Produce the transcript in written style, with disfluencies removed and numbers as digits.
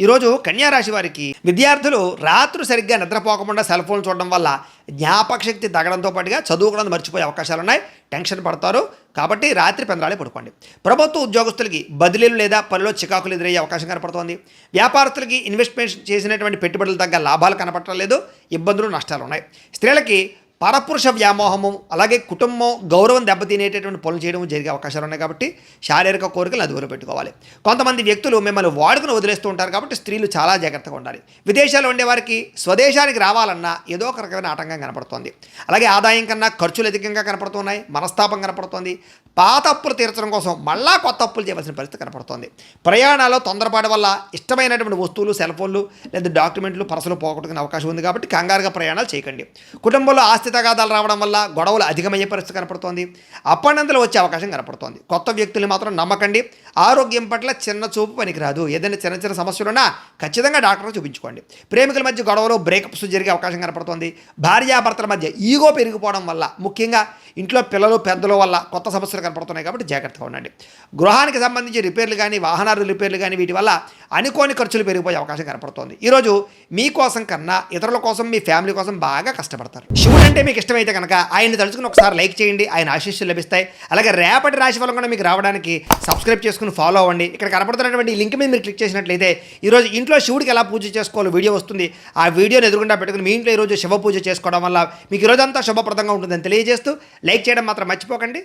ఈరోజు కన్యారాశి వారికి విద్యార్థులు రాత్రి సరిగ్గా నిద్రపోకుండా సెల్ ఫోన్ చూడడం వల్ల జ్ఞాపక శక్తి తగ్గడంతో పాటుగా చదువుకోవడం మర్చిపోయే అవకాశాలు ఉన్నాయి. టెన్షన్ పడతారు. కాబట్టి రాత్రి పెందరాళే పడుకోండి. ప్రభుత్వ ఉద్యోగస్తులకి బదిలీలు లేదా పనిలో చికాకులు ఎదురయ్యే అవకాశం కనపడుతోంది. వ్యాపారస్తులకి ఇన్వెస్ట్మెంట్ చేసినటువంటి పెట్టుబడులు తగ్గ లాభాలు కనపడటం లేదు. ఇబ్బందులు నష్టాలు ఉన్నాయి. స్త్రీలకి పరపురుష వ్యామోహము అలాగే కుటుంబం గౌరవం దెబ్బతినేటటువంటి పనులు చేయడం జరిగే అవకాశాలు ఉన్నాయి. కాబట్టి శారీరక కోరికలు అదుపులో పెట్టుకోవాలి. కొంతమంది వ్యక్తులు మిమ్మల్ని వాడుకుని వదిలేస్తూ ఉంటారు. కాబట్టి స్త్రీలు చాలా జాగ్రత్తగా ఉండాలి. విదేశాల్లో ఉండే వారికి స్వదేశానికి రావాలన్నా ఏదో ఒక రకమైన ఆటంకం కనపడుతోంది. అలాగే ఆదాయం కన్నా ఖర్చులు అధికంగా కనపడుతున్నాయి. మనస్తాపం కనపడుతోంది. పాత అప్పులు తీర్చడం కోసం మళ్ళా కొత్త అప్పులు చేయవలసిన పరిస్థితి కనపడుతోంది. ప్రయాణాల్లో తొందరపాటు వల్ల ఇష్టమైనటువంటి వస్తువులు సెల్ ఫోన్లు లేదా డాక్యుమెంట్లు పర్సులు పోగొట్టుకునే అవకాశం ఉంది. కాబట్టి కంగారుగా ప్రయాణాలు చేయకండి. కుటుంబంలో ఆస్తి తగాదాలు రావడం వల్ల గొడవలు అధికమయ్యే పరిస్థితి కనపడుతోంది. అప్పనంతలు వచ్చే అవకాశం కనపడుతోంది. కొత్త వ్యక్తులు మాత్రం నమ్మకండి. ఆరోగ్యం పట్ల చిన్న చూపు పనికిరాదు. ఏదైనా చిన్న చిన్న సమస్యలున్నా ఖచ్చితంగా డాక్టర్ని చూపించుకోండి. ప్రేమికుల మధ్య గొడవలు బ్రేకప్స్ జరిగే అవకాశం కనపడుతోంది. భార్యాభర్తల మధ్య ఈగో పెరిగిపోవడం వల్ల ముఖ్యంగా ఇంట్లో పిల్లలు పెద్దల వల్ల కొత్త సమస్యలు కనపడుతున్నాయి. కాబట్టి జాగ్రత్తగా ఉండండి. గృహానికి సంబంధించి రిపేర్లు కానీ వాహనాలు రిపేర్లు కానీ వీటి వల్ల అనుకోని ఖర్చులు పెరిగిపోయే అవకాశం కనపడుతోంది. ఈరోజు మీకోసం కన్నా ఇతరుల కోసం మీ ఫ్యామిలీ కోసం బాగా కష్టపడతారు. శివుడు అంటే మీకు ఇష్టమైతే కనుక ఆయన్ని తలుచుకుని ఒకసారి లైక్ చేయండి. ఆయన ఆశీస్సులు లభిస్తాయి. అలాగే రేపటి రాశి ఫలం కూడా మీకు రావడానికి సబ్స్క్రైబ్ చేసుకుని ఫాలో అవ్వండి. ఇక్కడ కనపడుతున్నటువంటి ఈ లింక్ మీద మీరు క్లిక్ చేసినట్లయితే ఈరోజు ఇంట్లో శివుడికి ఎలా పూజ చేసుకోవాలో వీడియో వస్తుంది. ఆ వీడియోని ఎదురుగుండా పెట్టుకుని మీ ఇంట్లో ఈరోజు శివ పూజ చేసుకోవడం వల్ల మీకు ఈరోజంతా శుభప్రదంగా ఉంటుందని తెలియజేస్తూ లైక్ చేయడం మాత్రం మర్చిపోకండి.